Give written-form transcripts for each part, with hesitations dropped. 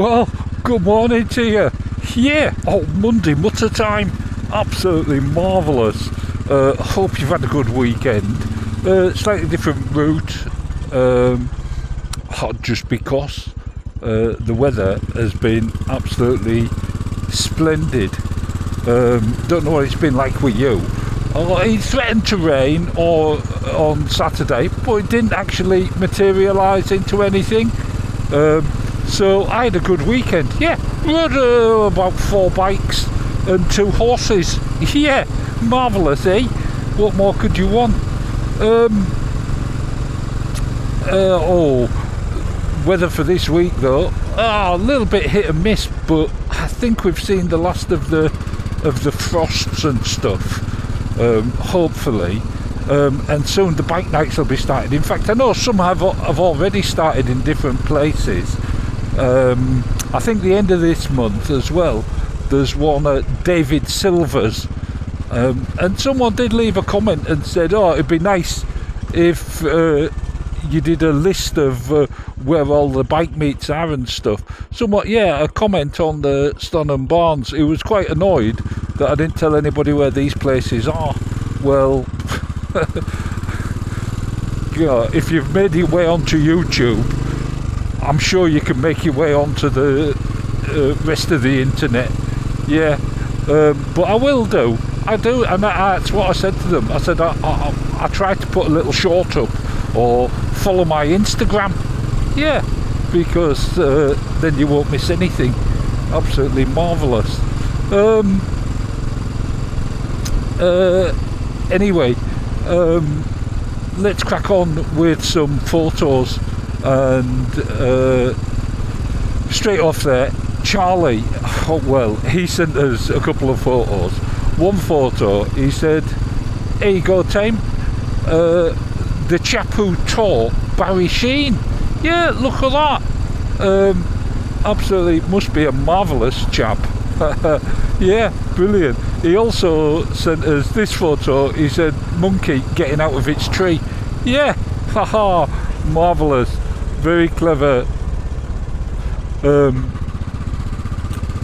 Well, good morning to you. Yeah, Monday Mutter time. Absolutely marvellous. Hope you've had a good weekend. Slightly different route, just because the weather has been absolutely splendid. Don't know what it's been like with you. It threatened to rain on Saturday, but it didn't actually materialise into anything. So I had a good weekend. Yeah, we had about 4 bikes and 2 horses. Yeah, marvellous, eh? What more could you want? Weather for this week though, a little bit hit and miss, but I think we've seen the last of the frosts and stuff. Hopefully, and soon the bike nights will be started. In fact, I know some have already started in different places. I think the end of this month as well, there's one at David Silver's, and someone did leave a comment and said, it'd be nice if you did a list of where all the bike meets are and stuff. A comment on the Stonham Barns. He was quite annoyed that I didn't tell anybody where these places are. Well, if you've made your way onto YouTube, I'm sure you can make your way onto the rest of the internet. Yeah, but I will do. I do, and that's what I said to them. I said I tried to put a little short up or follow my Instagram. Yeah, because then you won't miss anything. Absolutely marvellous. Anyway, let's crack on with some photos. And straight off there, Charlie, he sent us a couple of photos. One photo, he said, "Here you go, Tame, the chap who taught Barry Sheen." Yeah, look at that. Absolutely must be a marvellous chap. Yeah, brilliant. He also sent us this photo. He said, "Monkey getting out of its tree." Yeah, haha, marvellous. Very clever,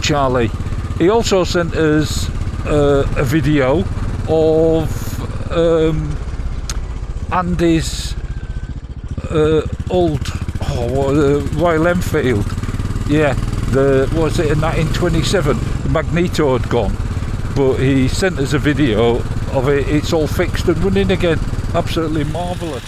Charlie. He also sent us a video of Andy's old Royal Enfield. Yeah, a 1927? The magneto had gone, but he sent us a video of it. It's all fixed and running again. Absolutely marvellous.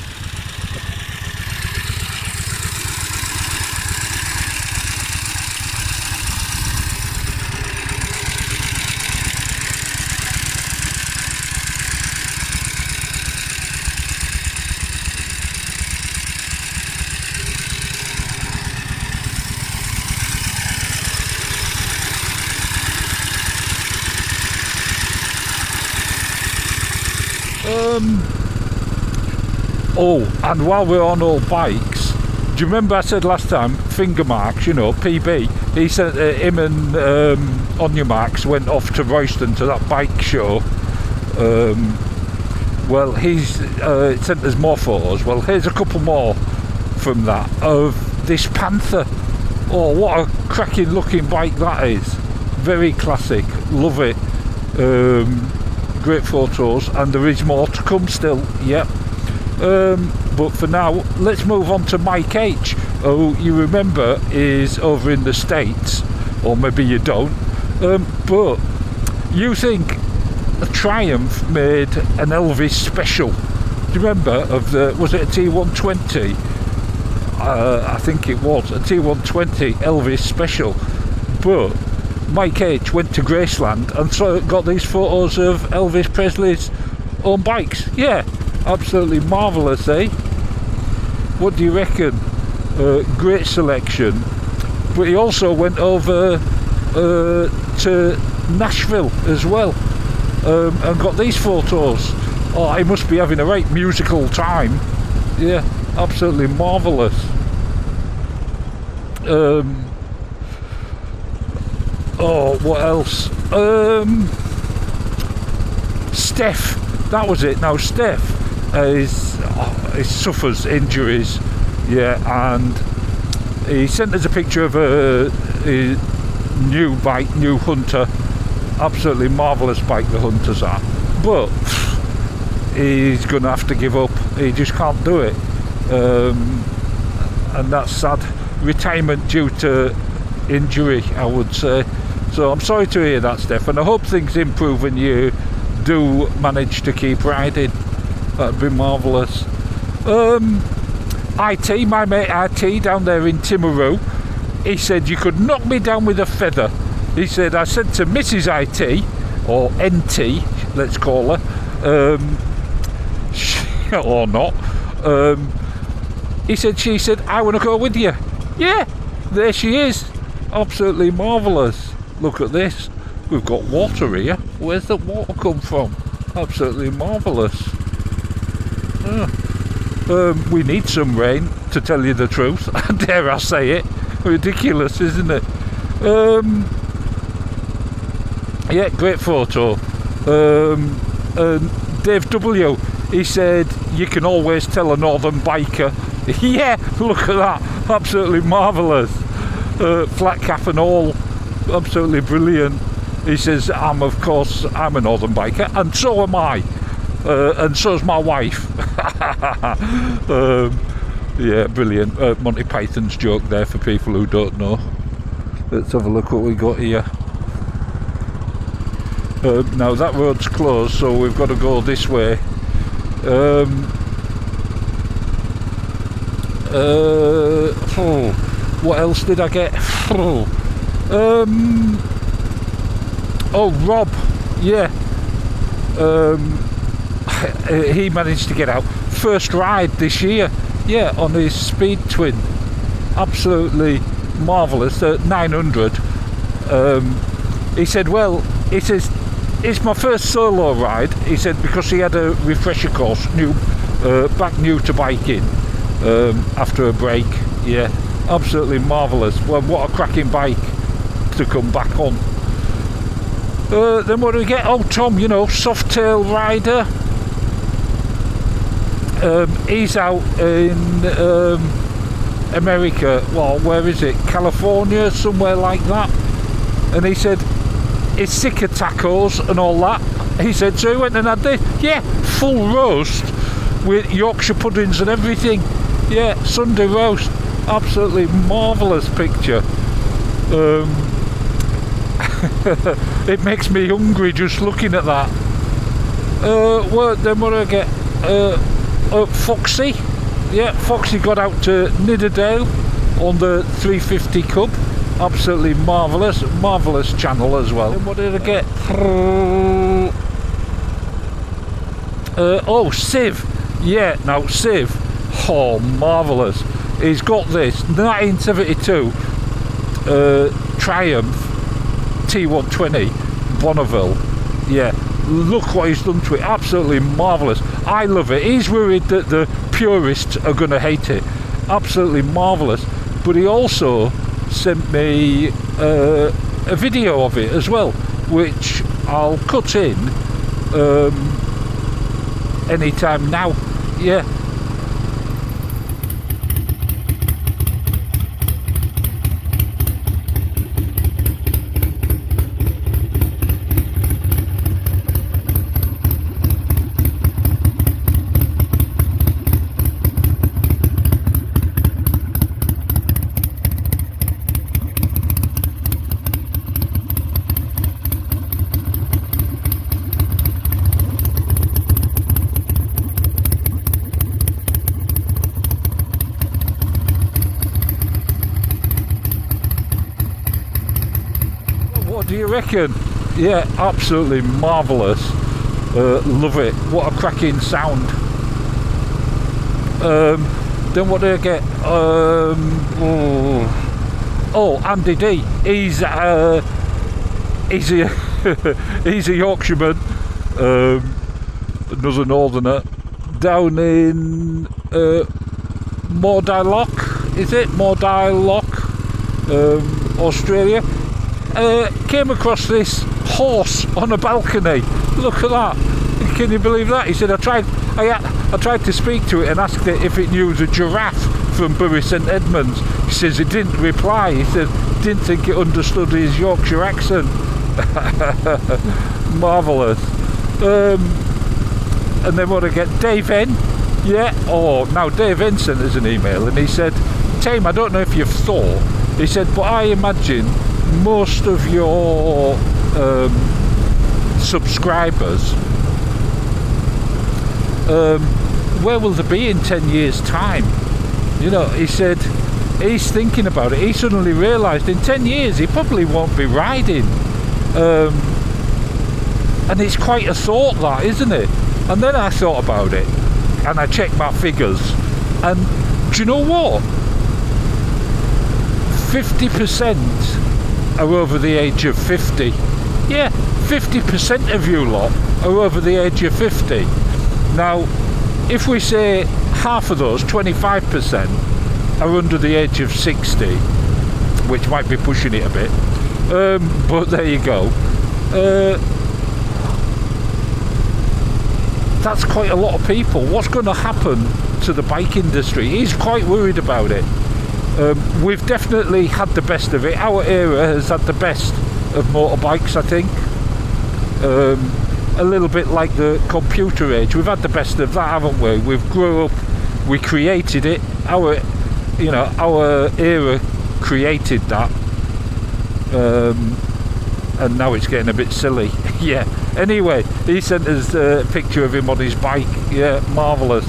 And while we're on all bikes, do you remember I said last time, finger marks, PB? He sent him and On Your Marks went off to Royston to that bike show. He's sent us more photos. Well, here's a couple more from that of this Panther. Oh, what a cracking looking bike that is. Very classic, love it. Great photos, and there is more to come still. Yep. But for now, let's move on to Mike H, who you remember is over in the States, or maybe you don't. But you think a Triumph made an Elvis special? Do you remember was it a T120? I think it was a T120 Elvis special. But Mike H went to Graceland and so got these photos of Elvis Presley's own bikes. Yeah, absolutely marvellous, eh? What do you reckon? Great selection. But he also went over to Nashville as well, and got these photos. Oh, he must be having a right musical time. Yeah, absolutely marvellous. What else? Steph, that was it. Now Steph he suffers injuries, yeah, and He sent us a picture of a new bike, new Hunter. Absolutely marvellous bike the Hunters are. But he's going to have to give up. He just can't do it. And that's sad. Retirement due to injury, I would say. So I'm sorry to hear that, Steph, and I hope things improve and you do manage to keep riding. That'd be marvellous. IT, my mate IT down there in Timaru, he said you could knock me down with a feather. He said, I said to Mrs. IT, or NT, let's call her, or not, she said, I want to go with you. Yeah, there she is. Absolutely marvellous. Look at this. We've got water here. Where's the water come from? Absolutely marvellous. We need some rain, to tell you the truth. Dare I say it. Ridiculous, isn't it? Yeah, great photo. Dave W, he said you can always tell a northern biker. Yeah, look at that. Absolutely marvellous. Flat cap and all. Absolutely brilliant. He says, I'm a northern biker, and so am I. And so's my wife. Yeah, brilliant. Monty Python's joke there for people who don't know. Let's have a look what we got here. Now that road's closed, so we've got to go this way. What else did I get? Oh, Rob. Yeah. He managed to get out. First ride this year. Yeah, on his Speed Twin. Absolutely marvellous. 900. He said, well, he says, it's my first solo ride. He said, because he had a refresher course, back new to biking, after a break. Yeah, absolutely marvellous. Well, what a cracking bike to come back on. Then what do we get? Oh, Tom, Softail rider. He's out in America. Well, where is it? California, somewhere like that. And he said he's sick of tacos and all that. He said, so he went and had this. Yeah, full roast with Yorkshire puddings and everything. Yeah, Sunday roast. Absolutely marvellous picture. It makes me hungry just looking at that. Then what do I get? Foxy. Yeah, Foxy got out to Nidderdale on the 350 Cub. Absolutely marvellous. Marvellous channel as well. Then what did I get? Civ. Yeah, now Civ. Oh, marvellous. He's got this 1972 Triumph T120 Bonneville. Yeah, look what he's done to it. Absolutely marvellous. I love it. He's worried that the purists are going to hate it. Absolutely marvellous. But he also sent me a video of it as well, which I'll cut in anytime now. Yeah. What do you reckon? Yeah, absolutely marvellous. Love it. What a cracking sound. Then what do I get? Andy D. He's a he's a Yorkshireman, another northerner, down in Mordialloch, is it? Mordialloch, Australia. Came across this horse on a balcony. Look at that. Can you believe that? He said, I tried to speak to it and asked it if it knew the giraffe from Bury St Edmunds. He says he didn't reply. He said didn't think it understood his Yorkshire accent. Marvellous. And then what I get, Dave N. Yeah, now Dave N sent us an email and he said, Tim, I don't know if you've thought, he said, but I imagine most of your subscribers, where will they be in 10 years time? You know, he said he's thinking about it. He suddenly realised in 10 years he probably won't be riding. And it's quite a thought, that, isn't it? And then I thought about it and I checked my figures, and do you know what? 50% are over the age of 50. Yeah, 50% of you lot are over the age of 50. Now, if we say half of those, 25%, are under the age of 60, which might be pushing it a bit, but there you go. That's quite a lot of people. What's going to happen to the bike industry? He's quite worried about it. We've definitely had the best of it. Our era has had the best of motorbikes, I think. A little bit like the computer age. We've had the best of that, haven't we? We've grew up, we created it. Our era created that. And now it's getting a bit silly. Yeah. Anyway, he sent us a picture of him on his bike. Yeah, marvellous.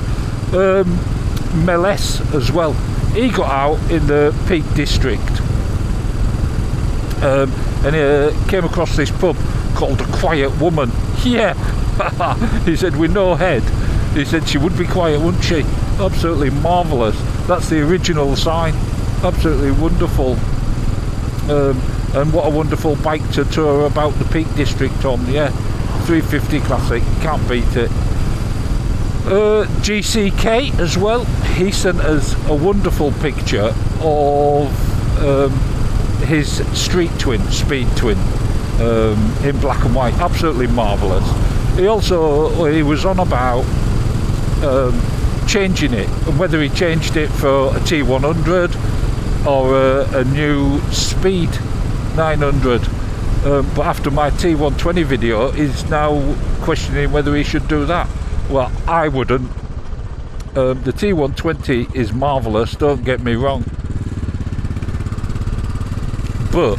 Meles as well. He got out in the Peak District and he came across this pub called The Quiet Woman. Yeah. He said, with no head. He said she would be quiet, wouldn't she? Absolutely marvellous. That's the original sign. Absolutely wonderful. And what a wonderful bike to tour about the Peak District on. Yeah, 350 Classic, can't beat it. GCK as well, he sent us a wonderful picture of his street twin, speed twin, in black and white. Absolutely marvellous. He was on about changing it, and whether he changed it for a T100 or a new speed 900, but after my T120 video he's now questioning whether he should do that. Well, I wouldn't. The T120 is marvellous, don't get me wrong, but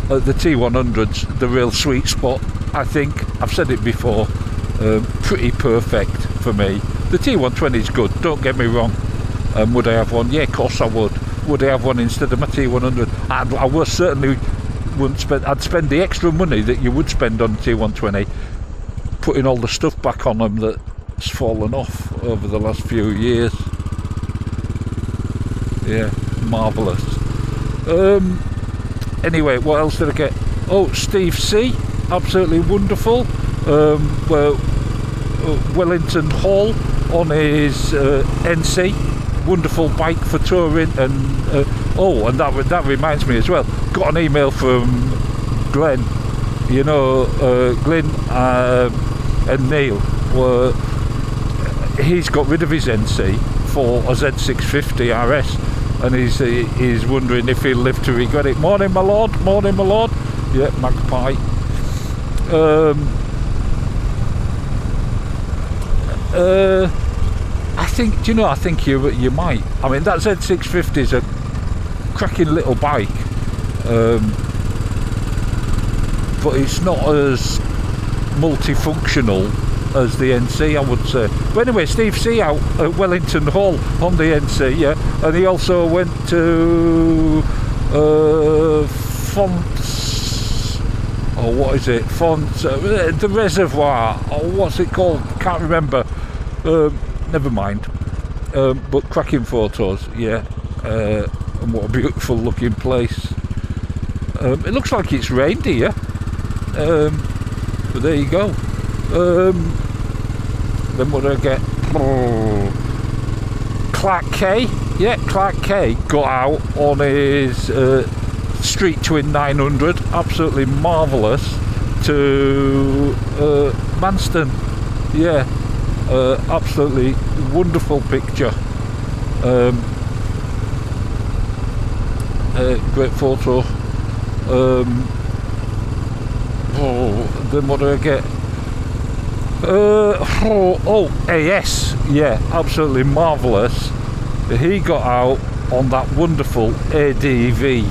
the T100's the real sweet spot, I think. I've said it before, pretty perfect for me. The T120 is good, don't get me wrong. Would I have one? Yeah, of course I would. Would I have one instead of my T100? I would certainly wouldn't spend. I'd spend the extra money that you would spend on T120, putting all the stuff back on them that's fallen off over the last few years. Yeah, marvellous. Anyway, what else did I get? Oh, Steve C, absolutely wonderful. Wellington Hall on his NC. Wonderful bike for touring, and and that reminds me as well, got an email from Glenn, you know, Glenn and Neil, he's got rid of his NC for a Z650 RS, and he's wondering if he'll live to regret it. Morning my lord, morning my lord. Yeah, Magpie. I think, do you know, I think you might. I mean, that Z650 is a cracking little bike, but it's not as multifunctional as the NC, I would say. But anyway, Steve C out at Wellington Hall on the NC, yeah, and he also went to Fonts, or what is it? Fonts, the reservoir, or what's it called? Can't remember. Never mind. But cracking photos, yeah. And what a beautiful looking place. It looks like it's rained here. But there you go. Then what do I get? Oh, Clark K. Yeah, Clark K got out on his Street Twin 900. Absolutely marvellous. To Manston. Yeah. Absolutely wonderful picture. Great photo. Then what do I get? AS, yeah, absolutely marvellous. He got out on that wonderful ADV,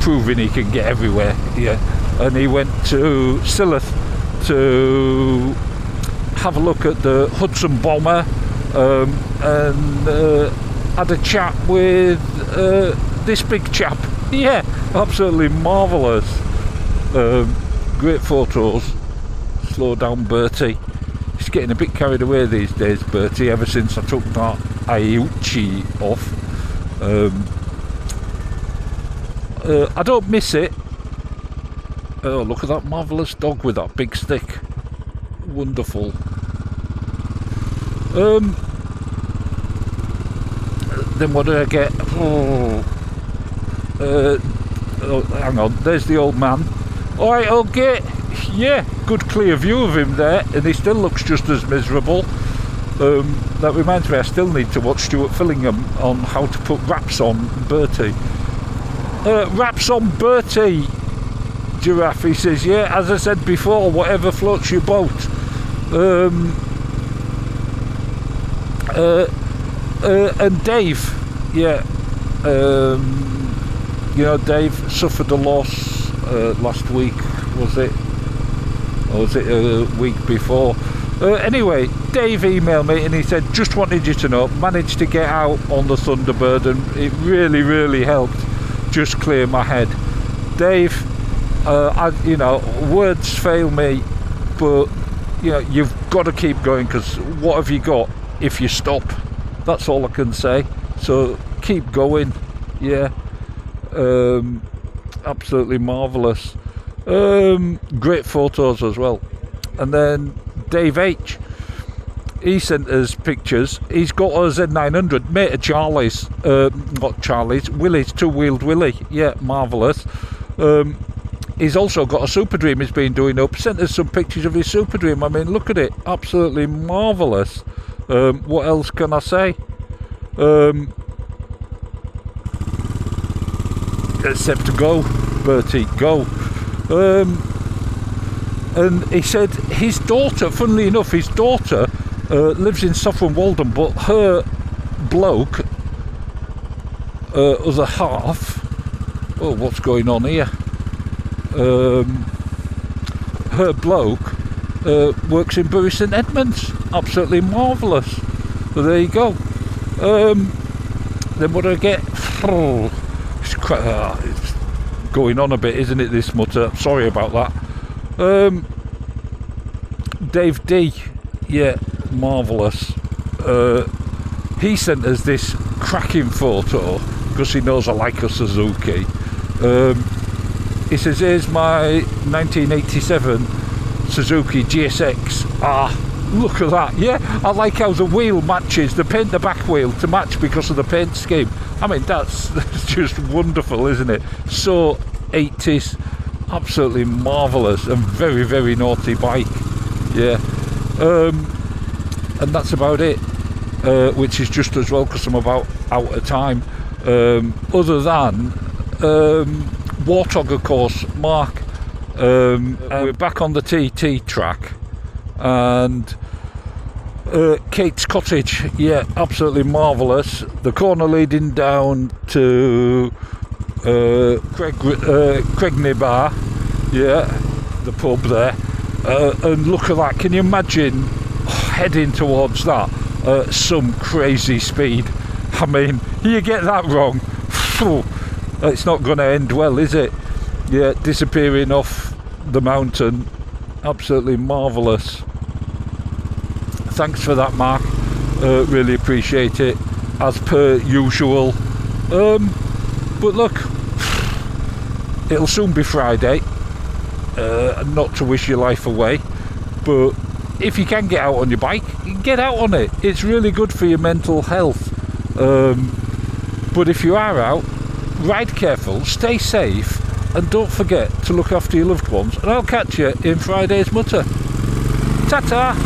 proving he can get everywhere, yeah. And he went to Silleth to have a look at the Hudson Bomber, and had a chat with this big chap. Yeah, absolutely marvellous. Great photos. Slow down, Bertie. He's getting a bit carried away these days, Bertie, ever since I took that Aiuchi off. I don't miss it. Oh, look at that marvellous dog with that big stick. Wonderful. Then what do I get? Hang on, there's the old man. Alright, okay. Yeah, good clear view of him there, and he still looks just as miserable. That reminds me, I still need to watch Stuart Fillingham on how to put wraps on Bertie. Wraps on Bertie, Giraffe, he says, yeah, as I said before, whatever floats your boat. And Dave, yeah, you know, Dave suffered a loss last week, was it? Or was it a week before? Anyway, Dave emailed me and he said, just wanted you to know, managed to get out on the Thunderbird and it really, really helped just clear my head. Dave, you know, words fail me, but you know, you've got to keep going, because what have you got if you stop? That's all I can say. So keep going. Yeah, absolutely marvellous. Great photos as well. And then Dave H, he sent us pictures. He's got a Z900, mate of Charlie's, not Charlie's, Willie's, two-wheeled Willie. Yeah, marvellous. He's also got a Super Dream he's been doing up. Sent us some pictures of his Super Dream. I mean, look at it, absolutely marvellous. What else can I say? Except to go, Bertie, go. And he said his daughter, funnily enough, his daughter lives in Saffron Walden, but her bloke, other half, oh, what's going on here? Her bloke works in Bury St Edmunds. Absolutely marvellous. So there you go. Then what do I get? Oh, it's going on a bit, isn't it, this mutter? Sorry about that. Dave D, yeah, marvellous. He sent us this cracking photo because he knows I like a Suzuki. He says, here's my 1987 Suzuki GSX-8R. Look at that. Yeah, I like how the wheel matches, they paint the back wheel to match because of the paint scheme. I mean, that's just wonderful, isn't it? So 80s, absolutely marvellous, and very, very naughty bike. Yeah. And that's about it, which is just as well because I'm about out of time. Other than Warthog, of course, Mark. We're back on the TT track, and Kate's Cottage, yeah, absolutely marvellous. The corner leading down to Craigney Bar, yeah, the pub there, and look at that. Can you imagine heading towards that at some crazy speed? I mean, you get that wrong, it's not going to end well, is it? Yeah, disappearing off the mountain, absolutely marvellous. Thanks for that, Mark, really appreciate it, as per usual. But look, it'll soon be Friday, not to wish your life away, but if you can get out on your bike, get out on it. It's really good for your mental health. But if you are out, ride careful, stay safe, and don't forget to look after your loved ones. And I'll catch you in Friday's Mutter. Ta-ta!